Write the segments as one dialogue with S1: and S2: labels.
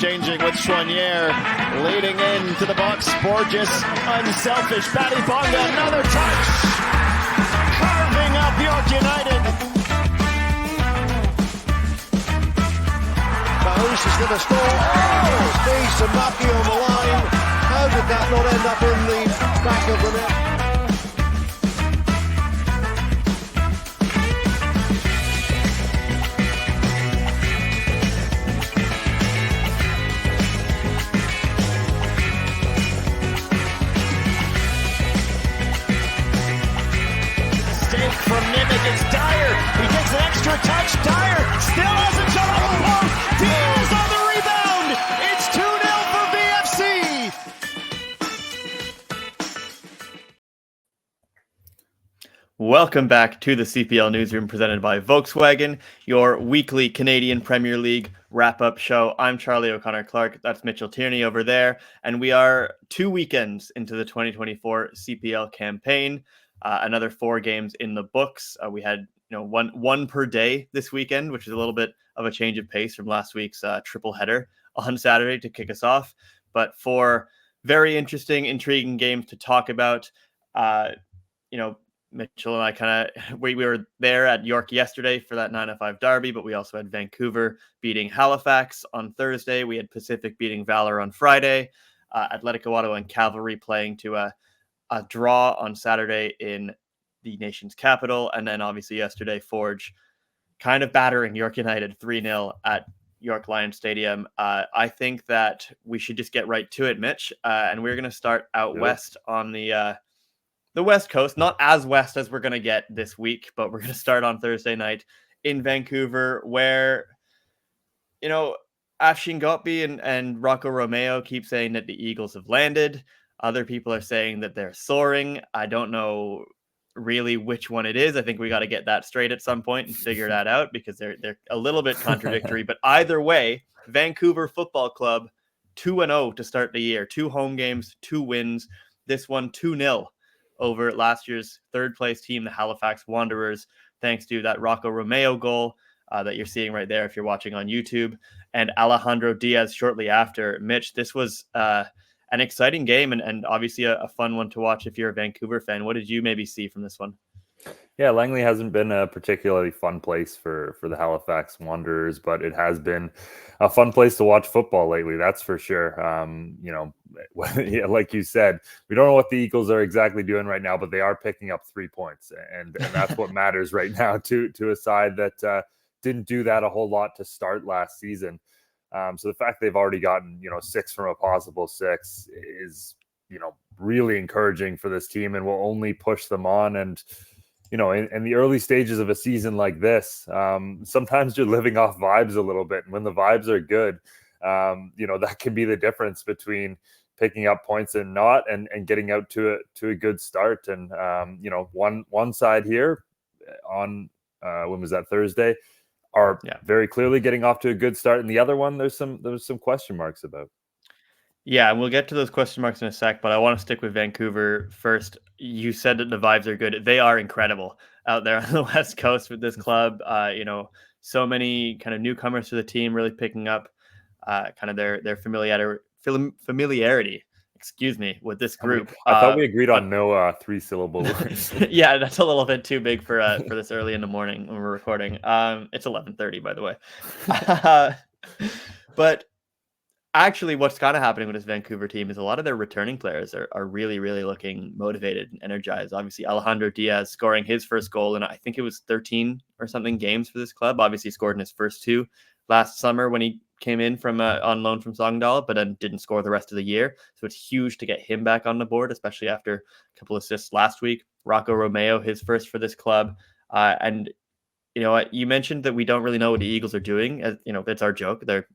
S1: exchanging with Choinière, leading into the box. Borges, unselfish. Paddy Bonga, another touch. Carving up York United.
S2: Bahouche is going to score. Oh, space and Matthew on the line. How did that not end up in the back of the net?
S1: From Nimick, it's Dyer. He gets an extra touch. Dyer still has a shot on the post. Diaz on the rebound. It's 2-0 for VFC. Welcome back to the CPL Newsroom presented by Volkswagen, your weekly Canadian Premier League wrap-up show. I'm Charlie O'Connor-Clarke. That's Mitchell Tierney over there. And we are 2 weekends into the 2024 CPL campaign. Another 4 games in the books. We had one per day this weekend, which is a little bit of a change of pace from last week's triple header on Saturday to kick us off. But 4 very interesting, intriguing games to talk about. Mitchell and I we were there at York yesterday for that 9-5 derby, but we also had Vancouver beating Halifax on Thursday. We had Pacific beating Valor on Friday. Atlético Ottawa and Cavalry playing to a draw on Saturday in the nation's capital. And then obviously yesterday, Forge kind of battering York United 3-0 at York Lions Stadium. I think that we should just get right to it, Mitch. And we're going to start out west on the West Coast, not as west as we're going to get this week, but we're going to start on Thursday night in Vancouver, where, Afshin Gotby and Rocco Romeo keep saying that the Eagles have landed. Other people are saying that they're soaring. I don't know really which one it is. I think we got to get that straight at some point and figure that out because they're a little bit contradictory. But either way, Vancouver Football Club 2-0 to start the year. 2 home games, 2 wins. This one 2-0 over last year's third place team, the Halifax Wanderers, thanks to that Rocco Romeo goal that you're seeing right there if you're watching on YouTube, and Alejandro Diaz shortly after. Mitch, this was an exciting game and obviously a fun one to watch if you're a Vancouver fan. What did you maybe see from this one?
S3: Yeah, Langley hasn't been a particularly fun place for the Halifax Wanderers, but it has been a fun place to watch football lately. That's for sure. Like you said, we don't know what the Eagles are exactly doing right now, but they are picking up 3 points, and that's what matters right now to a side that didn't do that a whole lot to start last season. So the fact they've already gotten, 6 from a possible 6 is, really encouraging for this team and will only push them on. And, in the early stages of a season like this, sometimes you're living off vibes a little bit. And when the vibes are good, that can be the difference between picking up points and not, and getting out to a good start. And, one side here on, when was that, Thursday, are very clearly getting off to a good start, and the other one there's some question marks about.
S1: Yeah, and we'll get to those question marks in a sec, but I want to stick with Vancouver first. You said that the vibes are good. They are incredible out there on the West Coast with this club. So many kind of newcomers to the team really picking up kind of their familiarity. Excuse me, with this group.
S3: I thought we agreed on no 3-syllable words.
S1: Yeah, that's a little bit too big for this early in the morning when we're recording. It's 11:30, by the way. But actually, what's kind of happening with this Vancouver team is a lot of their returning players are really, really looking motivated and energized. Obviously, Alejandro Diaz scoring his first goal in, I think it was 13 or something games for this club. Obviously, scored in his first 2 last summer when he came in from on loan from Sogndal, but then didn't score the rest of the year. So it's huge to get him back on the board, especially after a couple of assists last week. Rocco Romeo, his first for this club. And you know what? You mentioned that we don't really know what the Eagles are doing. It's our joke. They're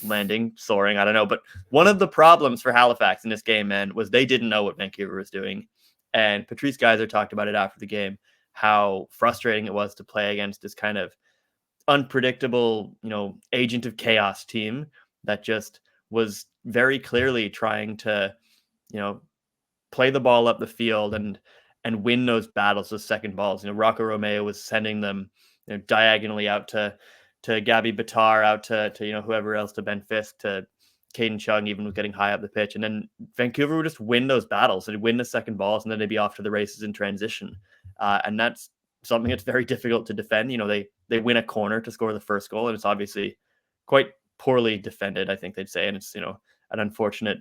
S1: landing, soaring. I don't know. But one of the problems for Halifax in this game, man, was they didn't know what Vancouver was doing. And Patrice Geyser talked about it after the game, how frustrating it was to play against this kind of unpredictable, agent of chaos team that just was very clearly trying to, play the ball up the field and win those battles, those second balls. Rocco Romeo was sending them diagonally out to Gabby Bitar, out to whoever else, to Ben Fisk, to Caden Chung even was getting high up the pitch. And then Vancouver would just win those battles. They'd win the second balls, and then they'd be off to the races in transition. And that's something that's very difficult to defend. They win a corner to score the first goal, and it's obviously quite poorly defended, I think they'd say. And it's, an unfortunate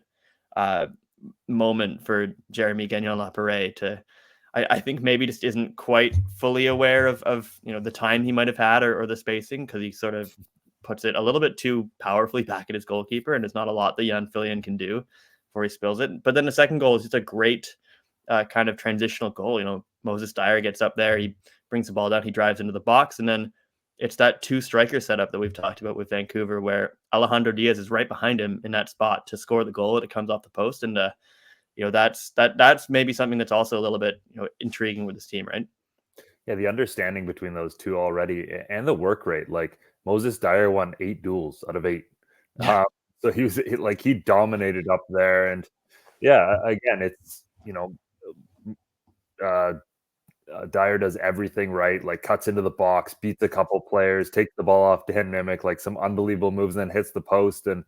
S1: moment for Jeremy Gagnon-Laparé to, I think maybe just isn't quite fully aware of the time he might have had or the spacing, because he sort of puts it a little bit too powerfully back at his goalkeeper, and there's not a lot that Jan Fillion can do before he spills it. But then the second goal is just a great kind of transitional goal. Moses Dyer gets up there, he brings the ball down, he drives into the box, and then it's that two striker setup that we've talked about with Vancouver, where Alejandro Diaz is right behind him in that spot to score the goal that comes off the post. And that's maybe something that's also a little bit intriguing with this team, right?
S3: Yeah, the understanding between those two already, and the work rate. Like, Moses Dyer won 8 duels out of 8. So he dominated up there. And yeah, again, it's Dyer does everything right, like cuts into the box, beats a couple players, takes the ball off Dan Nimick, like some unbelievable moves, and then hits the post. And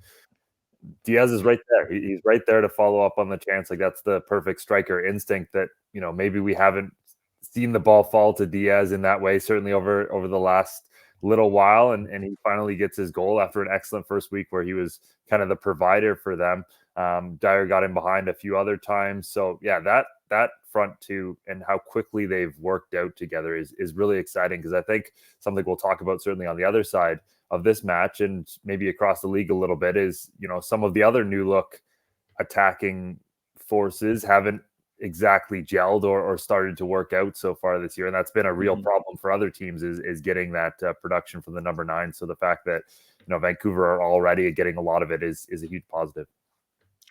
S3: Diaz is right there. He's right there to follow up on the chance. Like, that's the perfect striker instinct that, maybe we haven't seen the ball fall to Diaz in that way, certainly over the last little while. And he finally gets his goal after an excellent first week where he was kind of the provider for them. Dyer got him behind a few other times. So yeah, that front two and how quickly they've worked out together is really exciting, because I think something we'll talk about certainly on the other side of this match and maybe across the league a little bit is, some of the other new look attacking forces haven't exactly gelled or started to work out so far this year. And that's been a real problem for other teams is getting that production from the number 9. So the fact that, Vancouver are already getting a lot of it is a huge positive.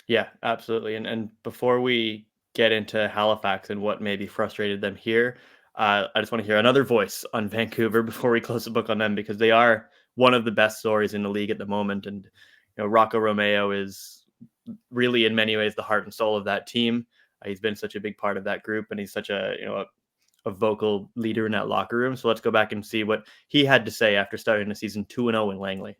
S1: Yeah, absolutely. And before we get into Halifax and what maybe frustrated them here, I just want to hear another voice on Vancouver before we close the book on them, because they are one of the best stories in the league at the moment. And, Rocco Romeo is really in many ways the heart and soul of that team. He's been such a big part of that group, and he's such a vocal leader in that locker room. So let's go back and see what he had to say after starting the season 2-0 in Langley.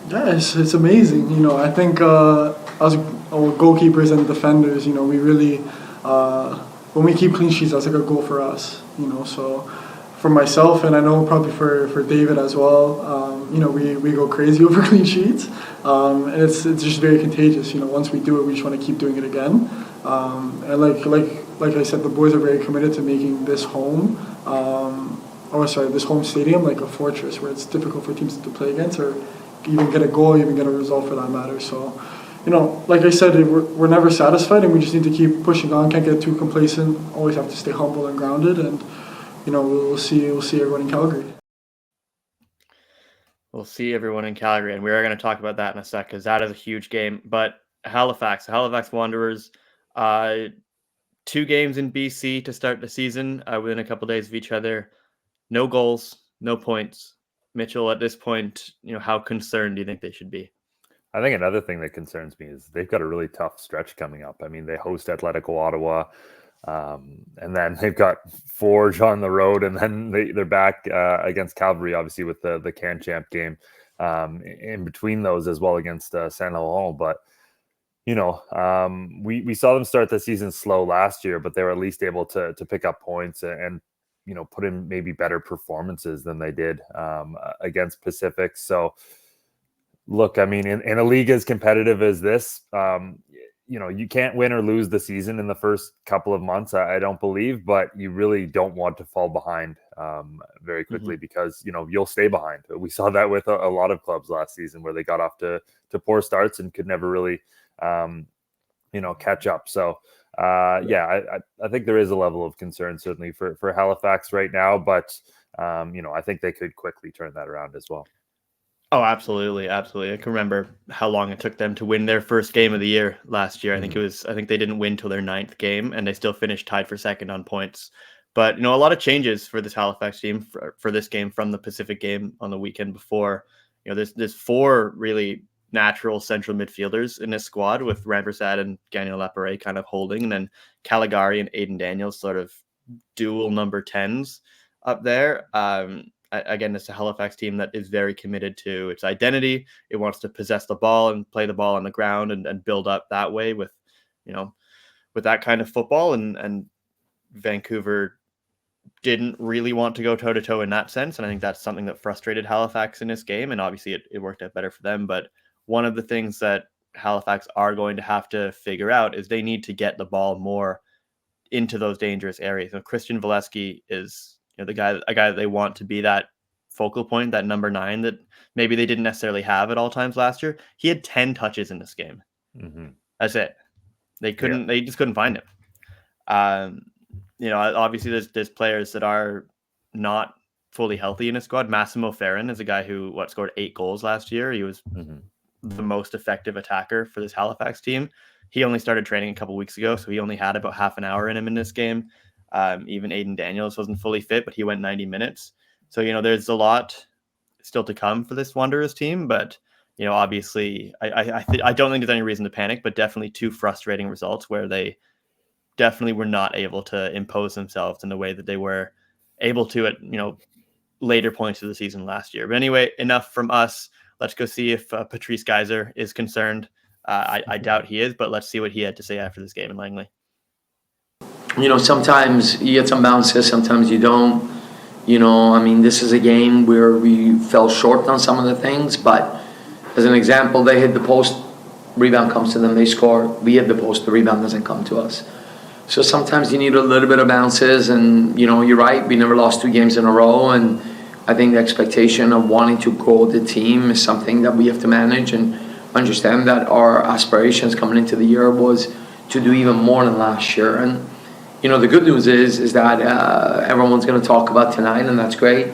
S4: Yeah, it's amazing. I think us goalkeepers and defenders, we really, when we keep clean sheets, that's like a goal for us. So for myself, and I know probably for David as well, we go crazy over clean sheets, and it's just very contagious. Once we do it, we just want to keep doing it again. And like I said, the boys are very committed to making this home, this home stadium like a fortress where it's difficult for teams to play against or even get a goal, even get a result for that matter. So, like I said, we're never satisfied, and we just need to keep pushing on. Can't get too complacent. Always have to stay humble and grounded, and we'll see everyone in Calgary.
S1: We'll see everyone in Calgary, and we are going to talk about that in a sec, because that is a huge game. But Halifax Wanderers, 2 games in BC to start the season within a couple of days of each other. No goals, no points. Mitchell, at this point, how concerned do you think they should be?
S3: I think another thing that concerns me is they've got a really tough stretch coming up. I mean, they host Atlético Ottawa, and then they've got Forge on the road, and then they're back against Cavalry, obviously, with the Can Champ game in between those as well against Saint Laurent. But, we saw them start the season slow last year, but they were at least able to pick up points and put in maybe better performances than they did against Pacific. So, look, I mean, in a league as competitive as this, you can't win or lose the season in the first couple of months, I don't believe, but you really don't want to fall behind very quickly because, you'll stay behind. We saw that with a lot of clubs last season where they got off to poor starts and could never really, catch up. So, I think there is a level of concern certainly for Halifax right now, but I think they could quickly turn that around as well.
S1: Oh, absolutely. Absolutely. I can remember how long it took them to win their first game of the year last year. I think they didn't win till their 9th game, and they still finished tied for second on points. But, a lot of changes for this Halifax team for this game from the Pacific game on the weekend before. There's 4 really natural central midfielders in this squad, with Rampersad and Gagnon-Laparé kind of holding, and then Caligari and Aiden Daniels sort of dual number 10s up there. again, it's a Halifax team that is very committed to its identity. It wants to possess the ball and play the ball on the ground and build up that way with, with that kind of football. And Vancouver didn't really want to go toe to toe in that sense. And I think that's something that frustrated Halifax in this game. And obviously it worked out better for them. But one of the things that Halifax are going to have to figure out is they need to get the ball more into those dangerous areas. Christian Valesky is a guy that they want to be that focal point, that number 9 that maybe they didn't necessarily have at all times last year. He had 10 touches in this game.
S3: Mm-hmm.
S1: That's it. They just couldn't find him. Obviously there's players that are not fully healthy in his squad. Massimo Ferrin is a guy who scored 8 goals last year. He was the most effective attacker for this Halifax team. He only started training a couple weeks ago, so he only had about half an hour in him in this game. Even Aiden Daniels wasn't fully fit, but he went 90 minutes. So, there's a lot still to come for this Wanderers team, but, obviously I don't think there's any reason to panic, but definitely 2 frustrating results where they definitely were not able to impose themselves in the way that they were able to at, later points of the season last year. But anyway, enough from us. Let's go see if Patrice Geyser is concerned. I doubt he is, but let's see what he had to say after this game in Langley.
S5: Sometimes you get some bounces, sometimes you don't. This is a game where we fell short on some of the things, but as an example, they hit the post, rebound comes to them, they score. We hit the post, the rebound doesn't come to us. So sometimes you need a little bit of bounces, and you're right, we never lost 2 games in a row, and I think the expectation of wanting to grow the team is something that we have to manage and understand that our aspirations coming into the year was to do even more than last year. And the good news is that everyone's going to talk about tonight, and that's great,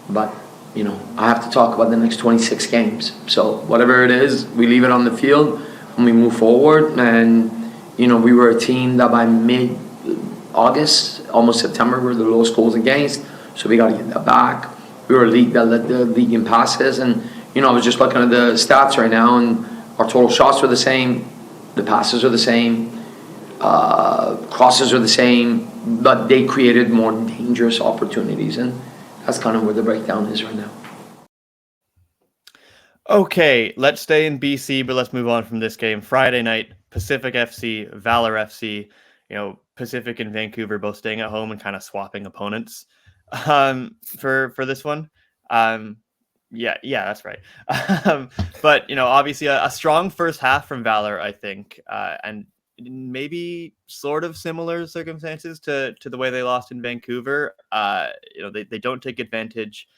S5: but I have to talk about the next 26 games. So whatever it is, we leave it on the field and we move forward. And we were a team that by mid-August, almost September, we were the lowest goals against, so we got to get that back. We were a league that led the league in passes, and I was just looking at the stats right now, and our total shots were the same, the passes are the same, crosses are the same, but they created more dangerous opportunities, and that's kind of where the breakdown is right now.
S1: Okay, let's stay in BC, but let's move on from this game. Friday night, Pacific FC, Valor FC. Pacific and Vancouver both staying at home and kind of swapping opponents for this one. Yeah, that's right. But obviously a strong first half from Valor, I think, and maybe sort of similar circumstances to the way they lost in Vancouver. They don't take advantage.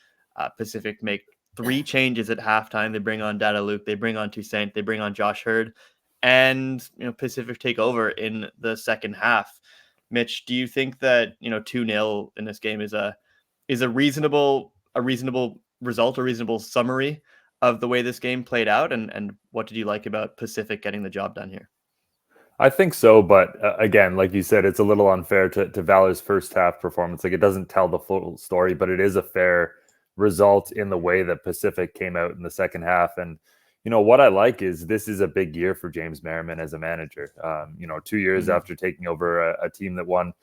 S1: Pacific make 3 changes at halftime. They bring on Dada Luke, they bring on Toussaint, they bring on Josh Hurd, and Pacific take over in the second half. Mitch, do you think that 2-0 in this game is a reasonable result, a reasonable summary of the way this game played out, and what did you like about Pacific getting the job done here?
S3: I think so, but again, like you said, it's a little unfair to Valor's first half performance. Like, it doesn't tell the full story, but it is a fair result in the way that Pacific came out in the second half. And what I like is this is a big year for James Merriman as a manager. 2 years after taking over a team that won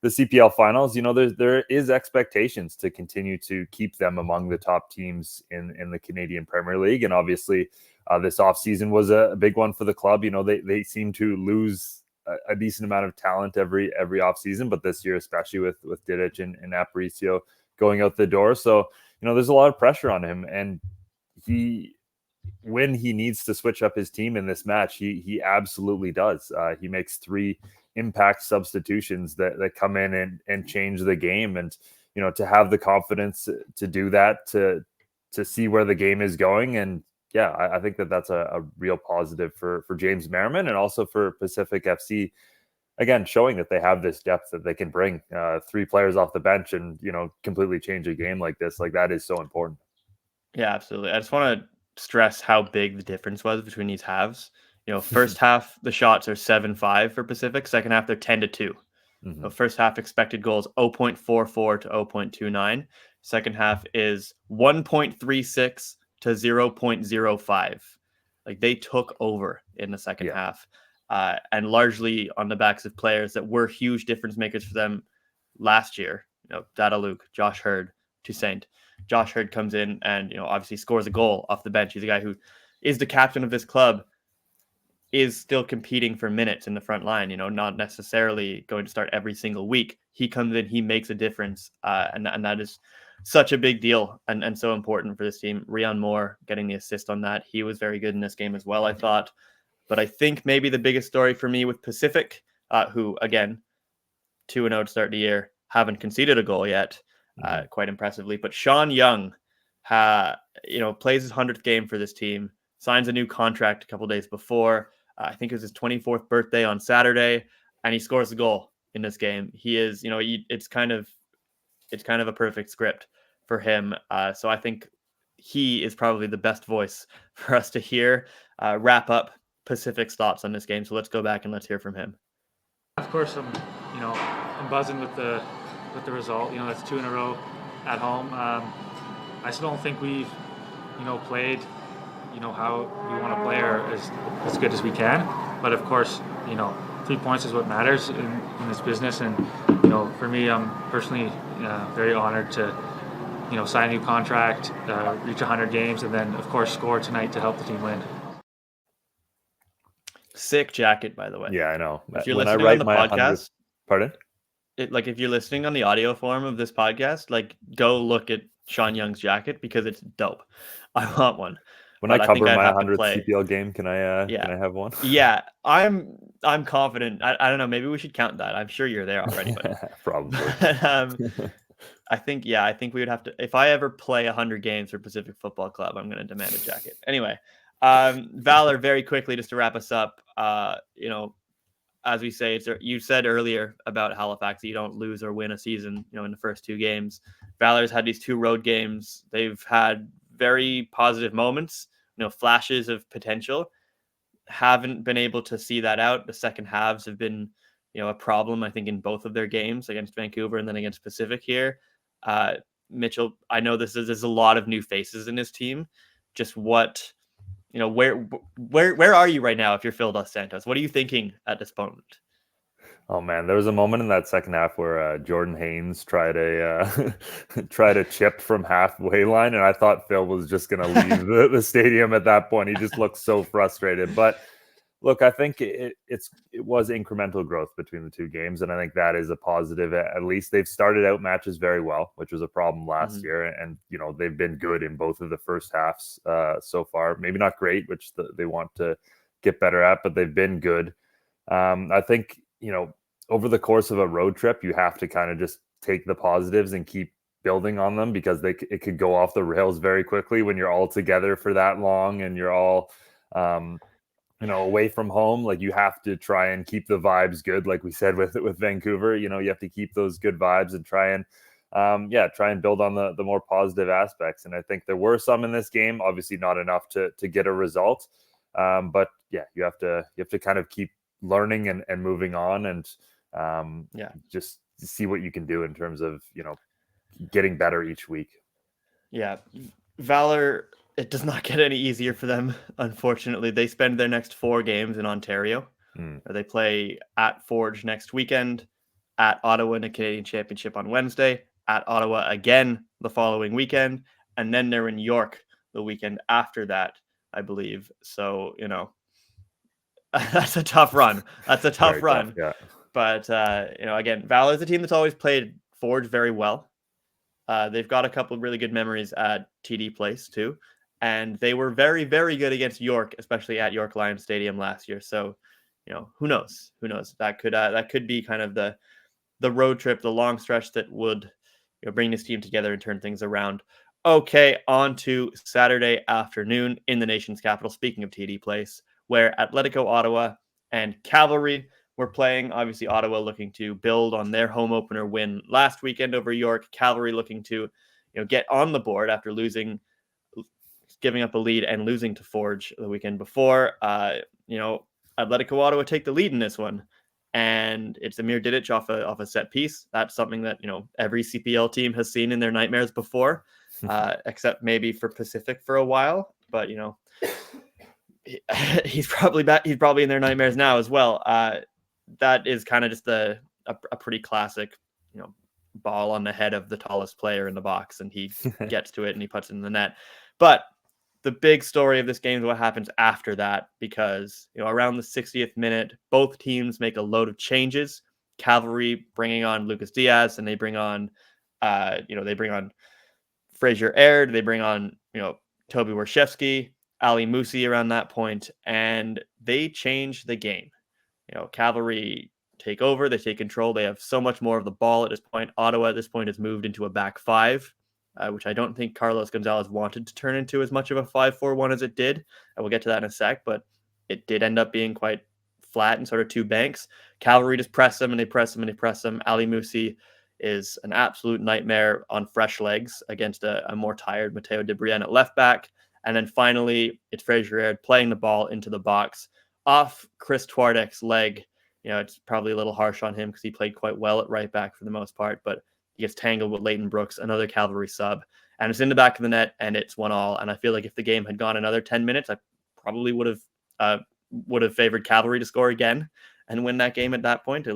S3: the CPL finals, there is expectations to continue to keep them among the top teams in the Canadian Premier League. And obviously this offseason was a big one for the club. They seem to lose a decent amount of talent every offseason, but this year, especially with Didic and Aparicio going out the door. So, there's a lot of pressure on him, and when he needs to switch up his team in this match, he absolutely does. He makes 3 impact substitutions that come in and change the game, and to have the confidence to do that, to see where the game is going. And yeah, I think that's a real positive for James Merriman, and also for Pacific FC, again, showing that they have this depth that they can bring 3 players off the bench and completely change a game like this. Like, that is so important. Yeah,
S1: absolutely. I just want to stress how big the difference was between these halves. First half, the shots are 7-5 for Pacific. Second half, they're 10-2. So first half expected goals 0.44 to 0.29. Second half is 1.36 to 0.05. Like, they took over in the second half, and largely on the backs of players that were huge difference makers for them last year. Dada Luke, Josh Hurd, Toussaint. Josh Hurd comes in and, obviously scores a goal off the bench. He's a guy who is the captain of this club, is still competing for minutes in the front line, not necessarily going to start every single week. He comes in, he makes a difference, and that is such a big deal and so important for this team. Rion Moore getting the assist on that. He was very good in this game as well, I thought. But I think maybe the biggest story for me with Pacific, who, again, 2-0 to start the year, haven't conceded a goal yet, quite impressively. But Sean Young, plays his 100th game for this team, signs a new contract a couple days before. I think it was his 24th birthday on Saturday, and he scores a goal in this game. He is, it's kind of a perfect script for him. So I think he is probably the best voice for us to hear wrap up Pacific's thoughts on this game. So let's go back and let's hear from him.
S6: Of course, I'm buzzing with the result. That's 2 in a row at home. I still don't think we've, played, how we want to play or as good as we can. But of course, 3 points is what matters in this business. And, for me, I'm personally very honored to, sign a new contract, reach 100 games, and then, of course, score tonight to help the team win.
S1: Sick jacket, by the way.
S3: Yeah, I know.
S1: If you're listening on the podcast,
S3: pardon?
S1: If you're listening on the audio form of this podcast, go look at Sean Young's jacket because it's dope. I want one.
S3: When I cover my 100th CPL game, can I have one?
S1: Yeah, I'm confident. I don't know. Maybe we should count that. I'm sure you're there already. But
S3: probably.
S1: I think we would have to. If I ever play 100 games for Pacific Football Club, I'm going to demand a jacket. Anyway, Valor, very quickly, just to wrap us up. As we say, you said earlier about Halifax, you don't lose or win a season, in the first 2 games. Valor's had these 2 road games. They've had very positive moments, flashes of potential. Haven't been able to see that out. The second halves have been, a problem, I think, in both of their games against Vancouver and then against Pacific here. Mitchell, I know there's a lot of new faces in his team. Just what, where are you right now if you're Phil Dos Santos? What are you thinking at this moment?
S3: Oh man, there was a moment in that second half where Jordan Haynes tried a chip from halfway line, and I thought Phil was just going to leave the stadium at that point. He just looked so frustrated. But look, I think it was incremental growth between the 2 games, and I think that is a positive. At least they've started out matches very well, which was a problem last year, and they've been good in both of the first halves so far. Maybe not great, which they want to get better at, but they've been good. I think over the course of a road trip, you have to kind of just take the positives and keep building on them, because it could go off the rails very quickly when you're all together for that long and you're all away from home. Like, you have to try and keep the vibes good, like we said with Vancouver. You have to keep those good vibes and try and build on the more positive aspects. And I think there were some in this game, obviously not enough to get a result, but yeah, you have to kind of keep learning and moving on, and just see what you can do in terms of getting better each week.
S1: Yeah, Valor, it does not get any easier for them, unfortunately. They spend their next 4 games in Ontario. They play at Forge next weekend, at Ottawa in a Canadian Championship on Wednesday, at Ottawa again the following weekend, and then they're in York the weekend after that, I believe. So, that's a tough run. That's a tough run.
S3: Yeah.
S1: But, again, Valor is a team that's always played Forge very well. They've got a couple of really good memories at TD Place too. And they were very, very good against York, especially at York Lions Stadium last year. So, who knows? Who knows? That could be kind of the road trip, the long stretch that would bring this team together and turn things around. Okay, on to Saturday afternoon in the nation's capital. Speaking of TD Place, where Atlético Ottawa and Cavalry were playing. Obviously, Ottawa looking to build on their home opener win last weekend over York. Cavalry looking to, get on the board after giving up a lead and losing to Forge the weekend before. Atlético Ottawa take the lead in this one, and it's Amir Didic off a set piece. That's something that every CPL team has seen in their nightmares before, except maybe for Pacific for a while. But he's probably back. He's probably in their nightmares now as well. That is kind of just a pretty classic, ball on the head of the tallest player in the box, and he gets to it and he puts it in the net. But the big story of this game is what happens after that, because around the 60th minute, both teams make a load of changes. Cavalry bringing on Lucas Diaz, and they bring on Fraser Aird, they bring on Toby Warshevsky, Ali Musi around that point, and they change the game. Cavalry take over, they take control, they have so much more of the ball at this point. Ottawa at this point has moved into a back five, which I don't think Carlos Gonzalez wanted to turn into as much of a 5-4-1 as it did. And we'll get to that in a sec, but it did end up being quite flat and sort of two banks. Cavalry just press them and they press them and they press them. Ali Musi is an absolute nightmare on fresh legs against a more tired Matteo De Brienne at left back. And then finally, it's Fraser Aird playing the ball into the box off Chris Twardek's leg. It's probably a little harsh on him because he played quite well at right back for the most part, but he gets tangled with Leighton Brooks, another Cavalry sub, and it's in the back of the net, and it's 1-1. And I feel like if the game had gone another 10 minutes, I probably would have favored Cavalry to score again and win that game at that point.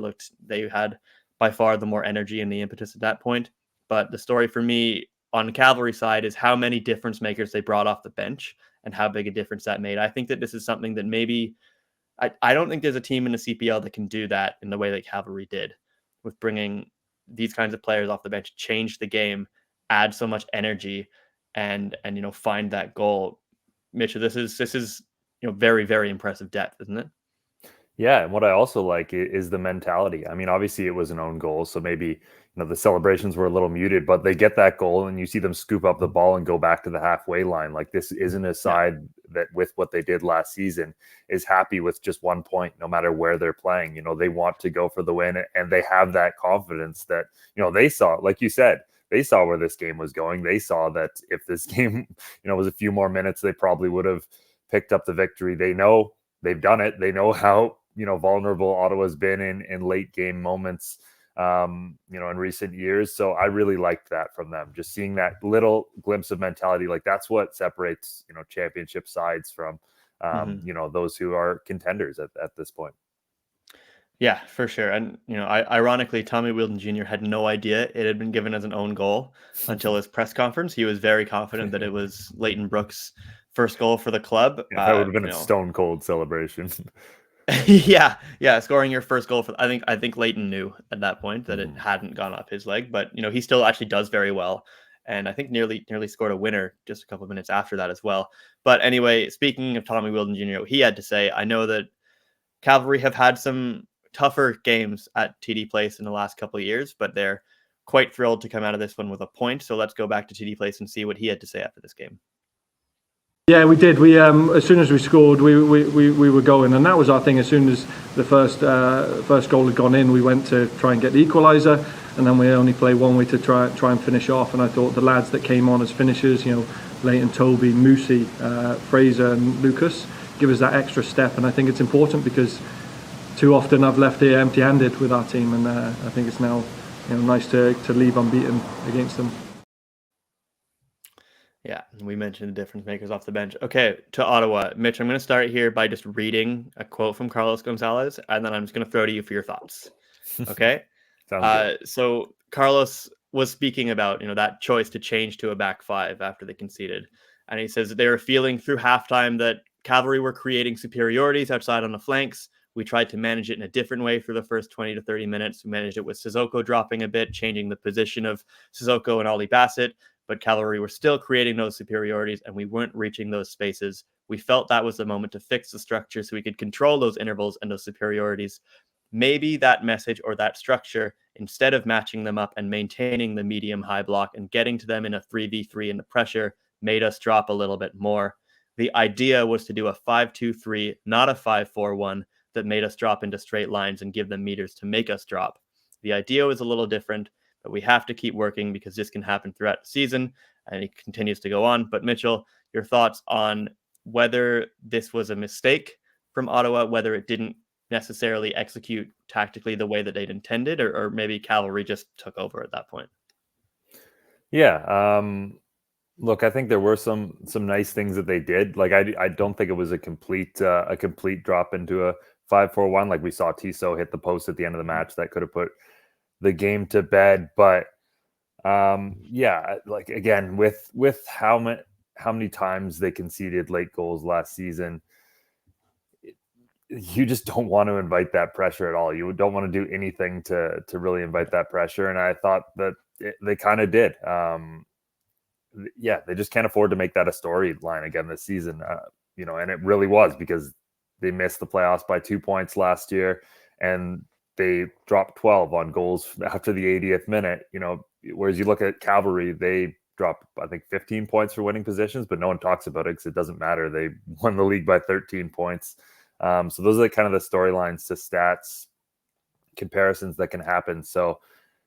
S1: They had by far the more energy and the impetus at that point. But the story for me on the Cavalry side is how many difference makers they brought off the bench and how big a difference that made. I think that this is something that maybe I don't think there's a team in the CPL that can do that in the way that Cavalry did, with bringing these kinds of players off the bench, change the game, add so much energy, and find that goal. Mitch, this is very, very impressive depth, isn't it?
S3: Yeah, and what I also like is the mentality. I mean, obviously it was an own goal, so maybe the celebrations were a little muted, but they get that goal and you see them scoop up the ball and go back to the halfway line. Like, this isn't a side that, with what they did last season, is happy with just 1 point, no matter where they're playing. They want to go for the win, and they have that confidence that, they saw, like you said, they saw where this game was going. They saw that if this game, was a few more minutes, they probably would have picked up the victory. They know they've done it. They know how, vulnerable Ottawa's been in late game moments, in recent years. So I really liked that from them, just seeing that little glimpse of mentality. Like, that's what separates, championship sides from, those who are contenders at this point.
S1: Yeah, for sure. And, ironically, Tommy Wheeldon Jr. had no idea it had been given as an own goal until his press conference. He was very confident that it was Leighton Brooks' first goal for the club.
S3: That would have been a stone cold celebration.
S1: yeah, scoring your first goal for, I think Leighton knew at that point that it hadn't gone off his leg, but he still actually does very well, and I think nearly scored a winner just a couple of minutes after that as well. But anyway, speaking of Tommy Wheeldon Jr., he had to say, I know that Cavalry have had some tougher games at TD Place in the last couple of years, but they're quite thrilled to come out of this one with a point. So let's go back to TD Place and see what he had to say after this game.
S7: Yeah, we did. We as soon as we scored, we were going, and that was our thing. As soon as the first goal had gone in, we went to try and get the equaliser, and then we only play one way to try and finish off. And I thought the lads that came on as finishers, Leighton, Toby, Musi, Fraser, and Lucas, give us that extra step. And I think it's important because too often I've left here empty-handed with our team, and I think it's now nice to leave unbeaten against them.
S1: Yeah, we mentioned the difference makers off the bench. Okay, to Ottawa. Mitch, I'm going to start here by just reading a quote from Carlos Gonzalez, and then I'm just going to throw to you for your thoughts. Okay? So Carlos was speaking about, that choice to change to a back five after they conceded. And he says that they were feeling through halftime that Cavalry were creating superiorities outside on the flanks. We tried to manage it in a different way for the first 20 to 30 minutes. We managed it with Sissoko dropping a bit, changing the position of Sissoko and Ollie Bassett. But Cavalry were still creating those superiorities, and we weren't reaching those spaces. We felt that was the moment to fix the structure so we could control those intervals and those superiorities. Maybe that message or that structure, instead of matching them up and maintaining the medium-high block and getting to them in a 3v3 in the pressure, made us drop a little bit more. The idea was to do a 5-2-3, not a 5-4-1, that made us drop into straight lines and give them meters to make us drop. The idea was a little different, but we have to keep working because this can happen throughout the season, and it continues to go on. But Mitchell, your thoughts on whether this was a mistake from Ottawa, whether it didn't necessarily execute tactically the way that they'd intended, or maybe Cavalry just took over at that point?
S3: Yeah. Look, I think there were some nice things that they did. Like, I don't think it was a complete drop into a 5-4-1. Like, we saw Tissot hit the post at the end of the match that could have put the game to bed. But Yeah, like again, with how many times they conceded late goals last season, you just don't want to invite that pressure at all. You don't want to do anything to really invite that pressure. And I thought that they kind of did. Yeah, they just can't afford to make that a storyline again this season. And it really was, because they missed the playoffs by 2 points last year, and they dropped 12 on goals after the 80th minute. Whereas you look at Cavalry, they dropped, I think, 15 points for winning positions, but no one talks about it because it doesn't matter. They won the league by 13 points. So those are kind of the storylines to stats comparisons that can happen. So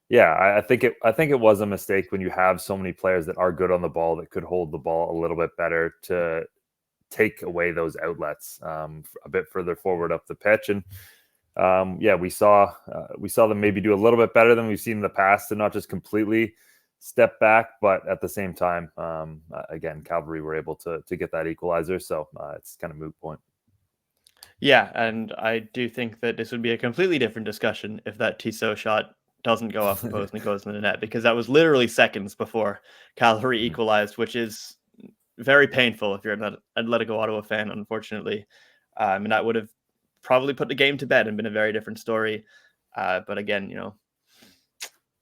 S3: yeah, I think it was a mistake when you have so many players that are good on the ball that could hold the ball a little bit better to take away those outlets a bit further forward up the pitch. And we saw them maybe do a little bit better than we've seen in the past, and not just completely step back, but at the same time, again, Cavalry were able to get that equalizer. So it's kind of moot point.
S1: Yeah, and I do think that this would be a completely different discussion if that Tissot shot doesn't go off the post and it goes in the net, because that was literally seconds before Cavalry equalized, which is very painful if you're an Atlético Ottawa fan, unfortunately. And that would have probably put the game to bed and been a very different story. But again,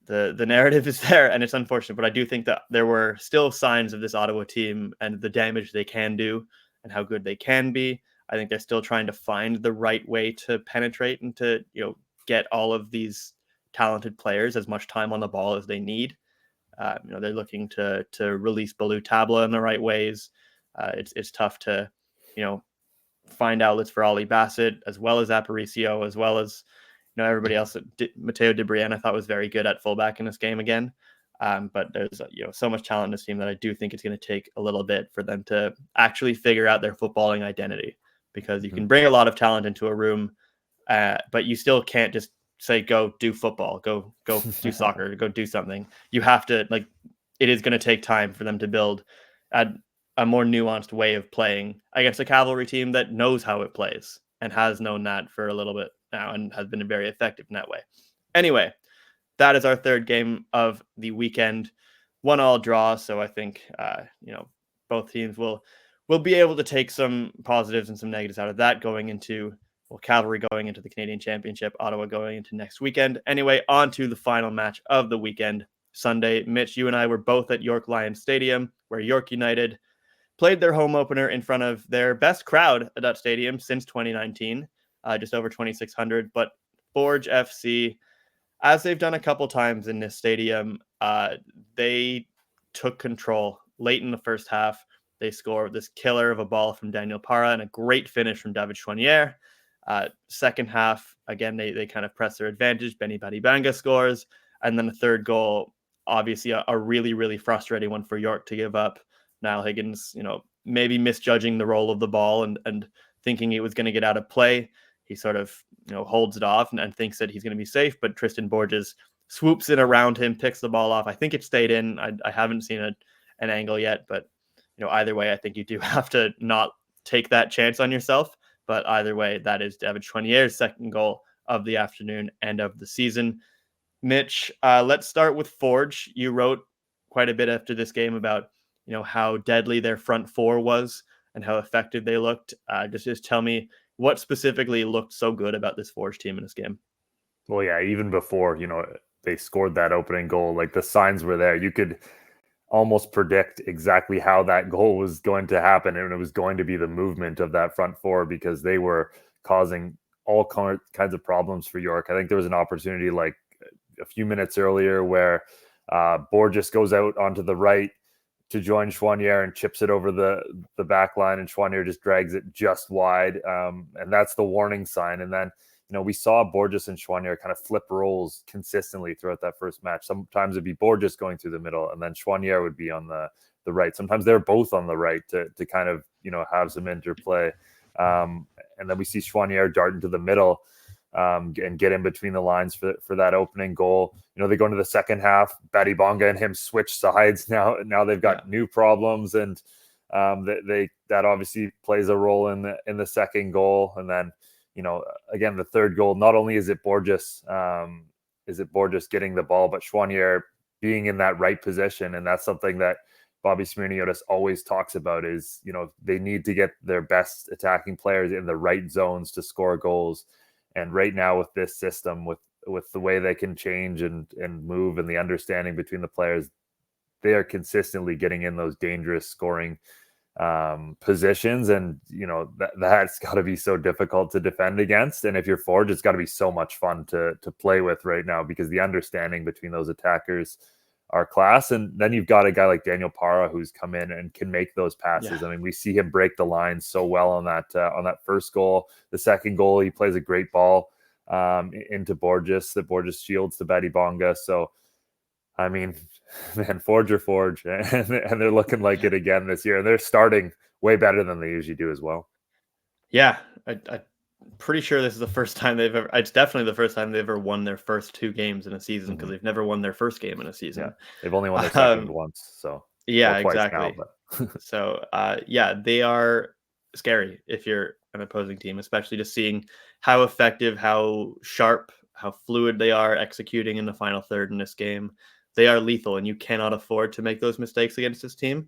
S1: the narrative is there, and it's unfortunate. But I do think that there were still signs of this Ottawa team and the damage they can do and how good they can be. I think they're still trying to find the right way to penetrate and to, get all of these talented players as much time on the ball as they need. They're looking to release Balou Tabla in the right ways. It's tough to, find outlets for Ollie Bassett, as well as Aparicio, as well as, everybody else. Matteo De Brienne, I thought, was very good at fullback in this game again. But there's so much talent in this team that I do think it's going to take a little bit for them to actually figure out their footballing identity, because you can bring a lot of talent into a room, but you still can't just say, go do football, go do soccer, go do something. You have to, it is going to take time for them to build a more nuanced way of playing against a Cavalry team that knows how it plays and has known that for a little bit now and has been very effective in that way. Anyway, that is our third game of the weekend. 1-1 draw. So I think, both teams will be able to take some positives and some negatives out of that going into, Cavalry going into the Canadian Championship, Ottawa going into next weekend. Anyway, on to the final match of the weekend, Sunday. Mitch, you and I were both at York Lions Stadium, where York United played their home opener in front of their best crowd at that stadium since 2019, just over 2,600. But Forge FC, as they've done a couple times in this stadium, they took control late in the first half. They scored this killer of a ball from Daniel Parra and a great finish from David Chouanière. Second half, again, they kind of press their advantage. Benny Badibanga scores. And then the third goal, obviously a really, really frustrating one for York to give up. Niall Higgins, maybe misjudging the roll of the ball and thinking it was going to get out of play. He sort of, holds it off and thinks that he's going to be safe. But Tristan Borges swoops in around him, picks the ball off. I think it stayed in. I haven't seen an angle yet, but either way, I think you do have to not take that chance on yourself. But either way, that is David Chouanière's second goal of the afternoon and of the season. Mitch, let's start with Forge. You wrote quite a bit after this game about, how deadly their front four was and how effective they looked. Just tell me what specifically looked so good about this Forge team in this game.
S3: Well, yeah, even before, they scored that opening goal, the signs were there. You could almost predict exactly how that goal was going to happen, and it was going to be the movement of that front four, because they were causing all kinds of problems for York. I think there was an opportunity a few minutes earlier where Borges goes out onto the right to join Chouanière and chips it over the back line, and Chouanière just drags it just wide, and that's the warning sign. And then we saw Borges and Chouanière kind of flip roles consistently throughout that first match. Sometimes it'd be Borges going through the middle, and then Chouanière would be on the right. Sometimes they're both on the right to kind of, have some interplay. And then we see Chouanière dart into the middle and get in between the lines for that opening goal. They go into the second half, Badibanga and him switch sides. Now they've got new problems, and that obviously plays a role in the second goal. And then, again, the third goal, not only is it Borges getting the ball, but Chouanière being in that right position. And that's something that Bobby Smirniotis always talks about is, they need to get their best attacking players in the right zones to score goals. And right now with this system, with the way they can change and move and the understanding between the players, they are consistently getting in those dangerous scoring positions. And, that's got to be so difficult to defend against. And if you're Forge, it's got to be so much fun to play with right now, because the understanding between those attackers are class. And then you've got a guy like Daniel Parra who's come in and can make those passes.
S1: Yeah.
S3: I mean, we see him break the line so well on that first goal. The second goal, he plays a great ball into Borges. That Borges shields to Betty Bonga. So, I mean, man, Forge, and they're looking like it again this year. And they're starting way better than they usually do as well.
S1: Yeah, I'm pretty sure this is the first time they've ever. It's definitely the first time they've ever won their first 2 games in a season, because they've never won their first game in a season.
S3: Yeah, they've only won their second once. So
S1: yeah,
S3: twice
S1: exactly.
S3: now, but.
S1: So yeah, they are scary if you're an opposing team, especially just seeing how effective, how sharp, how fluid they are executing in the final third in this game. They are lethal, and you cannot afford to make those mistakes against this team,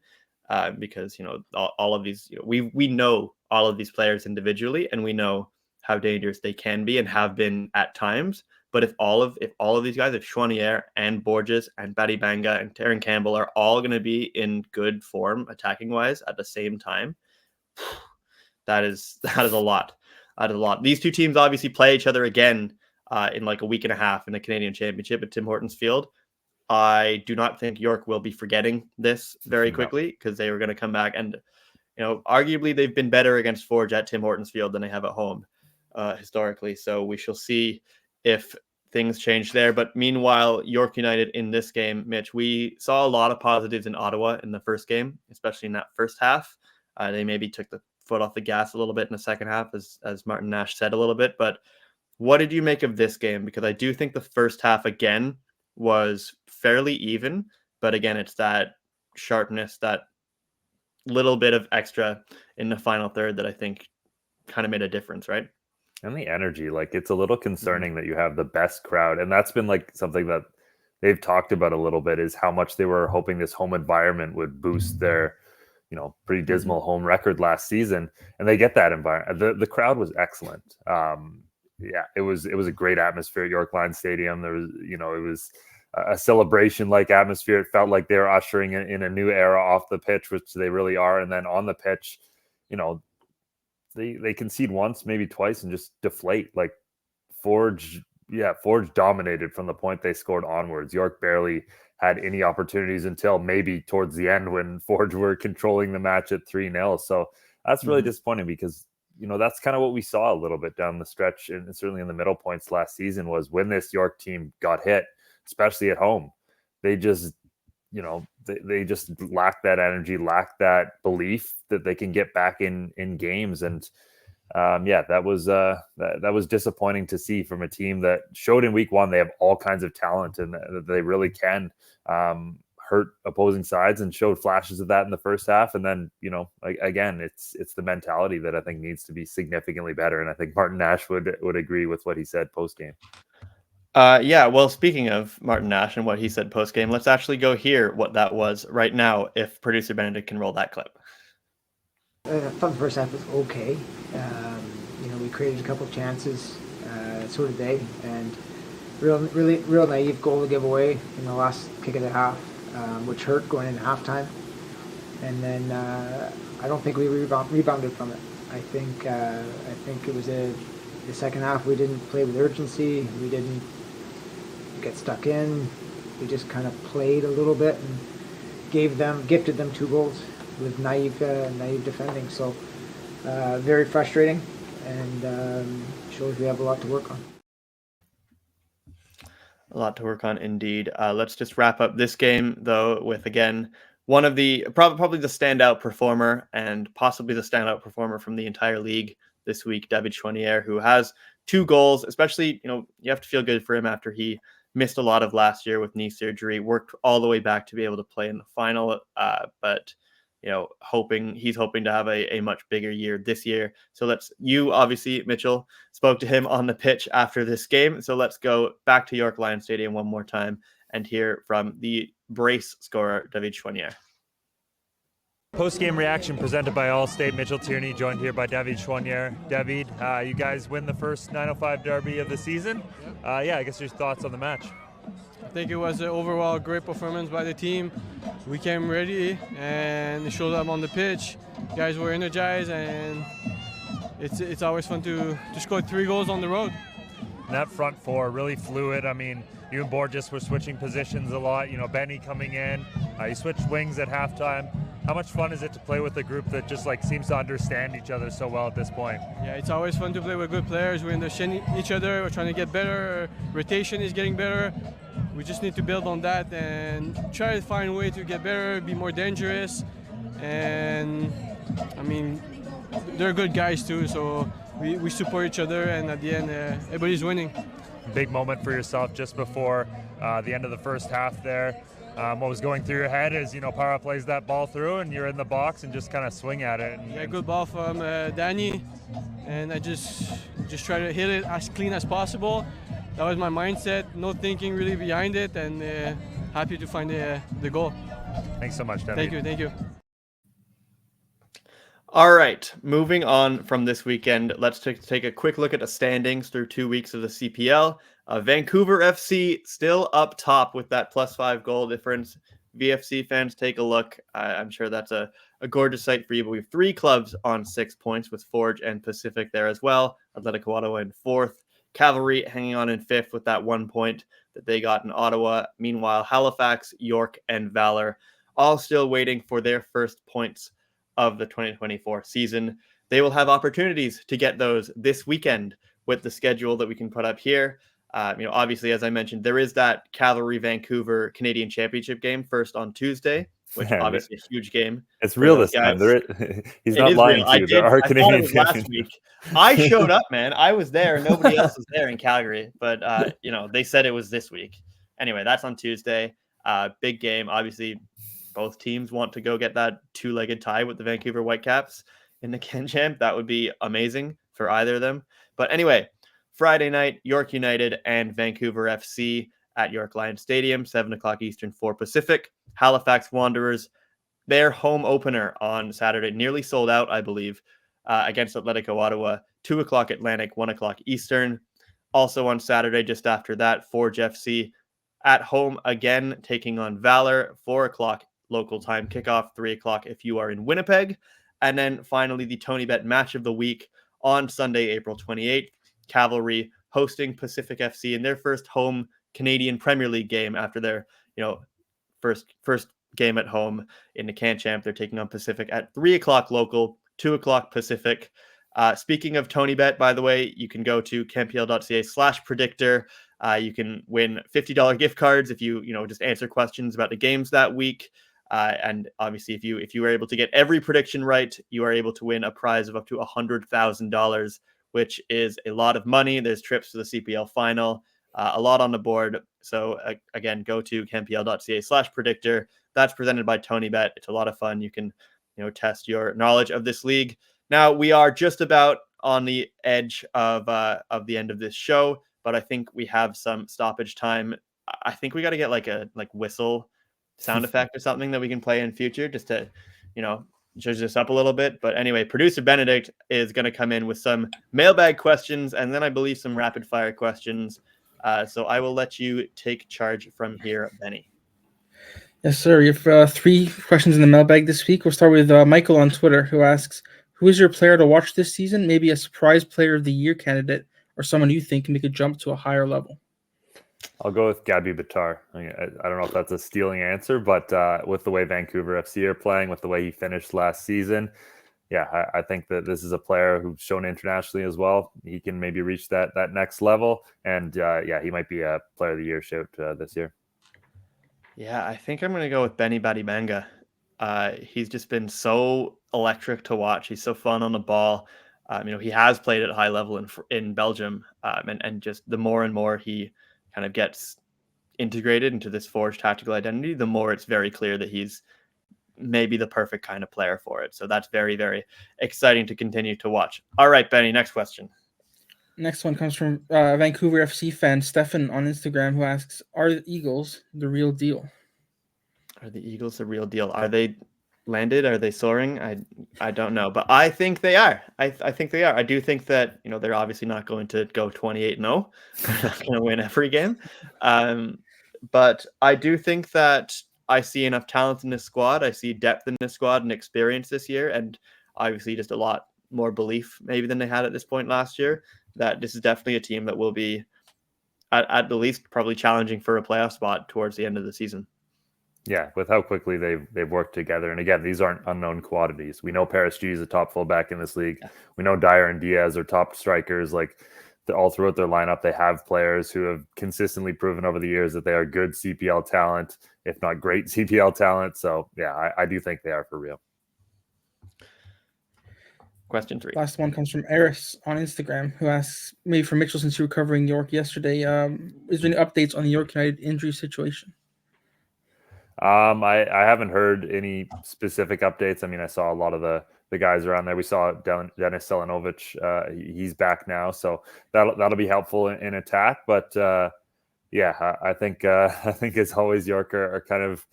S1: because all of these, we know all of these players individually, and we know how dangerous they can be and have been at times. But if all of these guys, if Chouanier and Borges and Betty Banga and Taryn Campbell are all going to be in good form attacking wise at the same time, that is a lot. That is a lot. These two teams obviously play each other again in like a week and a half in the Canadian Championship at Tim Hortons Field. I do not think York will be forgetting this very quickly, because they were going to come back, and arguably they've been better against Forge at Tim Hortons Field than they have at home historically. So we shall see if things change there. But meanwhile, York United in this game, Mitch, we saw a lot of positives in Ottawa in the first game, especially in that first half. They maybe took the foot off the gas a little bit in the second half, as Martin Nash said a little bit. But what did you make of this game? Because I do think the first half again was fairly even, but again, it's that sharpness, that little bit of extra in the final third that I think kind of made a difference, right?
S3: And the energy, like, it's a little concerning that you have the best crowd, and that's been like something that they've talked about a little bit, is how much they were hoping this home environment would boost their pretty dismal home record last season, and they get that environment. The crowd was excellent. Yeah, it was a great atmosphere at York Line Stadium. There was, it was a celebration-like atmosphere. It felt like they were ushering in a new era off the pitch, which they really are. And then on the pitch, they concede once, maybe twice, and just deflate. Like Forge dominated from the point they scored onwards. York barely had any opportunities until maybe towards the end, when Forge were controlling the match at 3-0. So that's really disappointing, because that's kind of what we saw a little bit down the stretch, and certainly in the middle points last season, was when this York team got hit, especially at home, they just, they just lack that energy, lack that belief that they can get back in games. And that was disappointing to see from a team that showed in week 1 they have all kinds of talent, and they really can hurt opposing sides, and showed flashes of that in the first half. And then, again, it's the mentality that I think needs to be significantly better. And I think Martin Nash would agree with what he said post game.
S1: Yeah, well, speaking of Martin Nash and what he said post game, let's actually go hear what that was right now, if producer Benedict can roll that clip.
S8: I thought the first half was okay. We created a couple of chances, so did they, and real naive goal to give away in the last kick of the half, which hurt going into halftime. And then I don't think we rebounded from it. I think it was the second half. We didn't play with urgency. We didn't get stuck in. We just kind of played a little bit and gifted them 2 goals with naive defending. So very frustrating, and shows we have a lot to work on.
S1: A lot to work on indeed. Let's just wrap up this game, though, with, again, one of the probably the standout performer, and possibly the standout performer from the entire league this week, David Chouanier, who has 2 goals. Especially, you have to feel good for him after he missed a lot of last year with knee surgery, worked all the way back to be able to play in the final. But he's hoping to have a much bigger year this year. So you obviously, Mitchell, spoke to him on the pitch after this game. So let's go back to York Lions Stadium one more time and hear from the brace scorer, David Choinière.
S9: Post-game reaction presented by Allstate. Mitchell Tierney joined here by David Choinière. David, you guys win the first 905 derby of the season. I guess your thoughts on the match.
S10: I think it was an overall great performance by the team. We came ready and showed up on the pitch. Guys were energized, and it's always fun to score 3 goals on the road.
S9: And that front four really fluid. I mean, you and Borges were switching positions a lot. Benny coming in. You switched wings at halftime. How much fun is it to play with a group that just seems to understand each other so well at this point?
S10: Yeah, it's always fun to play with good players. We understand each other. We're trying to get better. Rotation is getting better. We just need to build on that and try to find a way to get better, be more dangerous. And I mean, they're good guys too, so we support each other, and at the end, everybody's winning.
S9: Big moment for yourself just before the end of the first half there. What was going through your head is, Para plays that ball through and you're in the box and just kind of swing at it.
S10: Yeah, good ball from Danny, and I just try to hit it as clean as possible. That was my mindset, no thinking really behind it, and happy to find the goal.
S9: Thanks so much, David.
S10: Thank you.
S1: All right, moving on from this weekend, let's take a quick look at the standings through 2 weeks of the CPL. Vancouver FC still up top with that +5 goal difference. VFC fans, take a look. I'm sure that's a gorgeous sight for you, but we have 3 clubs on 6 points with Forge and Pacific there as well. Atlético Ottawa in 4th. Cavalry hanging on in 5th with that 1 point that they got in Ottawa. Meanwhile, Halifax, York, and Valor all still waiting for their first points of the 2024 season. They will have opportunities to get those this weekend with the schedule that we can put up here. Obviously, as I mentioned, there is that Cavalry Vancouver Canadian Championship game first on Tuesday, which obviously a huge game.
S3: It's real this time. He's not lying to you. There are Canadian
S1: championships. Last week. I showed up, man. I was there. Nobody else was there in Calgary, but they said it was this week. Anyway, that's on Tuesday. Big game. Obviously, both teams want to go get that 2-legged tie with the Vancouver Whitecaps in the Ken Champ. That would be amazing for either of them. But anyway, Friday night, York United and Vancouver FC at York Lions Stadium, 7 o'clock Eastern, 4 Pacific. Halifax Wanderers, their home opener on Saturday, nearly sold out, I believe, against Atlético Ottawa, 2 o'clock Atlantic, 1 o'clock Eastern. Also on Saturday, just after that, Forge FC at home again, taking on Valor, 4 o'clock local time kickoff, 3 o'clock if you are in Winnipeg. And then finally, the TonyBet match of the week on Sunday, April 28th. Cavalry hosting Pacific FC in their first home Canadian Premier League game after their, first game at home in the Can Champ. They're taking on Pacific at 3 o'clock local, 2 o'clock Pacific. Speaking of TonyBet, by the way, you can go to campbell.ca/predictor. You can win $50 gift cards if you just answer questions about the games that week. And obviously, if you are able to get every prediction right, you are able to win a prize of up to $100,000, which is a lot of money. There's trips to the CPL final, a lot on the board. So again, go to campbell.ca/predictor. That's presented by TonyBet. It's a lot of fun. You can test your knowledge of this league. Now we are just about on the edge of the end of this show, but I think we have some stoppage time. I think we got to get like a whistle sound effect or something that we can play in future just to judge this up a little bit. But anyway, producer Benedict is going to come in with some mailbag questions and then I believe some rapid fire questions. So I will let you take charge from here, Benny.
S11: Yes, sir. You have 3 questions in the mailbag this week. We'll start with Michael on Twitter, who asks, who is your player to watch this season? Maybe a surprise player of the year candidate or someone you think can make a jump to a higher level?
S3: I'll go with Gabby Bitar. I don't know if that's a stealing answer, but with the way Vancouver FC are playing, with the way he finished last season, I think that this is a player who's shown internationally as well. He can maybe reach that next level, and he might be a player of the year shout this year.
S1: Yeah, I think I'm going to go with Benny Badimanga. He's just been so electric to watch. He's so fun on the ball. He has played at a high level in Belgium, and just the more and more he kind of gets integrated into this Forge tactical identity, the more it's very clear that he's maybe the perfect kind of player for it. So that's very, very exciting to continue to watch. All right, Benny, next question.
S11: Next one comes from Vancouver FC fan Stefan on Instagram, who asks, "Are the Eagles the real deal?"
S1: Are the Eagles the real deal? Are they landed? Are they soaring? I don't know, but I think they are. I think they are. I do think that they're obviously not going to go 28-0. They're not going to win every game, but I do think that I see enough talent in this squad. I see depth in this squad and experience this year, and obviously just a lot more belief maybe than they had at this point last year. That this is definitely a team that will be at the least probably challenging for a playoff spot towards the end of the season.
S3: Yeah, with how quickly they've worked together. And again, these aren't unknown commodities. We know Paris G is a top fullback in this league. Yeah. We know Dyer and Diaz are top strikers. Like all throughout their lineup, they have players who have consistently proven over the years that they are good CPL talent, if not great CPL talent. So yeah, I do think they are for real.
S1: Question 3.
S11: Last one comes from Eris on Instagram, who asks, maybe for Mitchell, since you were covering York yesterday, is there any updates on the York United injury situation?
S3: I haven't heard any specific updates. I mean, I saw a lot of the guys around there. We saw Dennis Selenovic. He's back now, so that'll be helpful in attack. But yeah, I think as always, York are kind of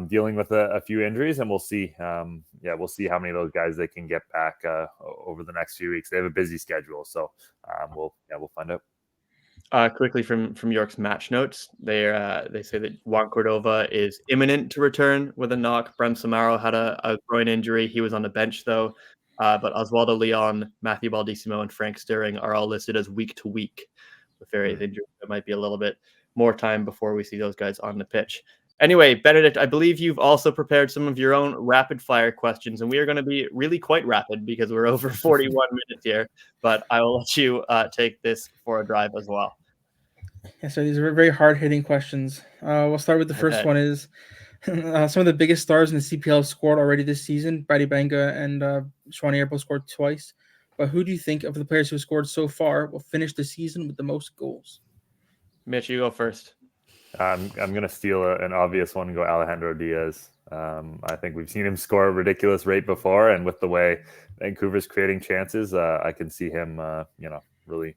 S3: dealing with a few injuries, and we'll see. We'll see how many of those guys they can get back over the next few weeks. They have a busy schedule, so we'll find out.
S1: Quickly from York's match notes, they say that Juan Cordova is imminent to return with a knock. Brem Samaro had a groin injury. He was on the bench though. But Oswaldo Leon, Matthew Baldissimo, and Frank Stirring are all listed as week to week with various injuries. It might be a little bit more time before we see those guys on the pitch. Anyway, Benedict, I believe you've also prepared some of your own rapid fire questions, and we are going to be really quite rapid because we're over 41 minutes here, but I will let you take this for a drive as well.
S11: Yeah, so these are very hard-hitting questions. We'll start with the first one is some of the biggest stars in the CPL have scored already this season. Brady Banga and Shawnee both scored twice. But who do you think of the players who have scored so far will finish the season with the most goals?
S1: Mitch, you go first.
S3: I'm going to steal an obvious one and go Alejandro Diaz. I think we've seen him score a ridiculous rate before, and with the way Vancouver's creating chances, I can see him, really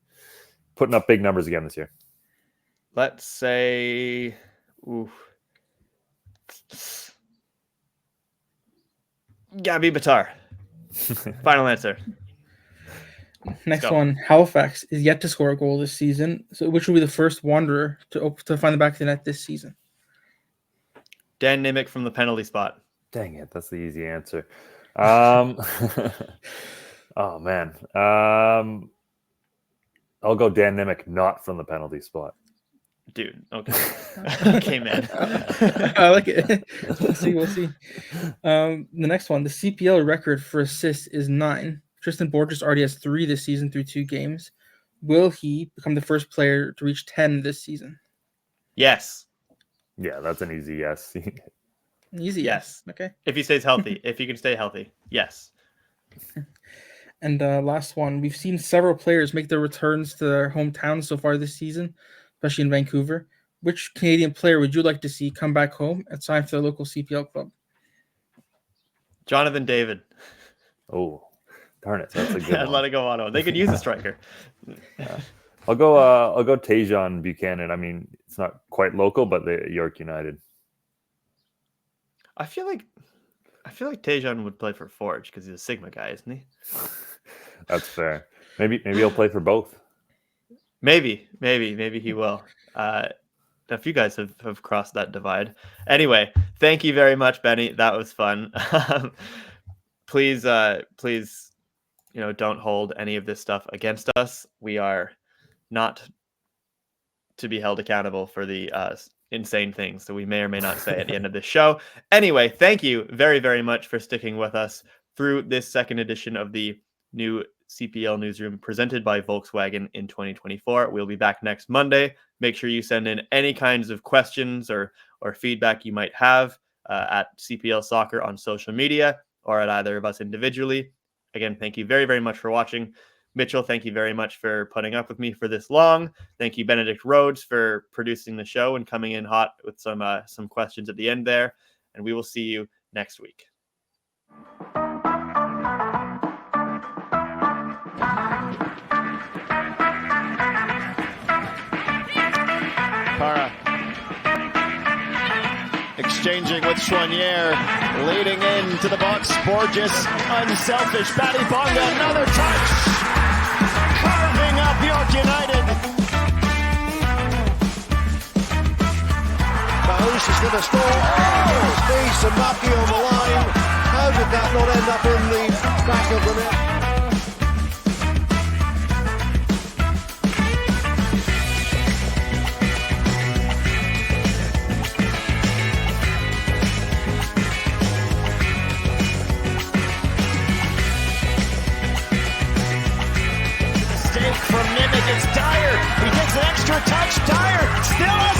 S3: putting up big numbers again this year.
S1: Let's say, Gabby Batar. Final answer.
S11: Next one, Halifax is yet to score a goal this season. So which will be the first Wanderer to find the back of the net this season?
S1: Dan Nimick from the penalty spot.
S3: Dang it, that's the easy answer. Oh man. I'll go Dan Nimick, not from the penalty spot.
S1: Dude, okay. Okay, man.
S11: I like it. We'll see. The next one, the CPL record for assists is 9. Tristan Borges already has 3 this season through 2 games. Will he become the first player to reach 10 this season?
S1: Yes.
S3: Yeah, that's an easy yes.
S11: Easy yes. Okay.
S1: If he stays healthy, if he can stay healthy, yes.
S11: And last one, we've seen several players make their returns to their hometowns so far this season, especially in Vancouver. Which Canadian player would you like to see come back home and sign for their local CPL club?
S1: Jonathan David.
S3: Oh, darn it! That's a good one.
S1: Atletico Ottawa. They could use a striker.
S3: I'll go Tajon Buchanan. I mean, it's not quite local, but the York United.
S1: I feel like Tajon would play for Forge because he's a Sigma guy, isn't he?
S3: That's fair. Maybe he'll play for both. Maybe
S1: he will. A few guys have crossed that divide. Anyway, thank you very much, Benny. That was fun. Please, don't hold any of this stuff against us. We are not to be held accountable for the insane things that we may or may not say at the end of this show. Anyway, thank you very, very much for sticking with us through this second edition of the new CPL Newsroom presented by Volkswagen in 2024. We'll be back next Monday. Make sure you send in any kinds of questions or feedback you might have at CPL Soccer on social media or at either of us individually. Again, thank you very, very much for watching. Mitchell, thank you very much for putting up with me for this long. Thank you, Benedict Rhodes, for producing the show and coming in hot with some questions at the end there. And we will see you next week.
S2: exchanging with Choinière, leading into the box. Borges, unselfish. Batty Bonga, another touch. Carving up York United. Bahouche is going to score. Oh, space and Maki on the line. How did that not end up in the back of the net? From Nimick, it's Dyer. He takes an extra touch. Dyer still has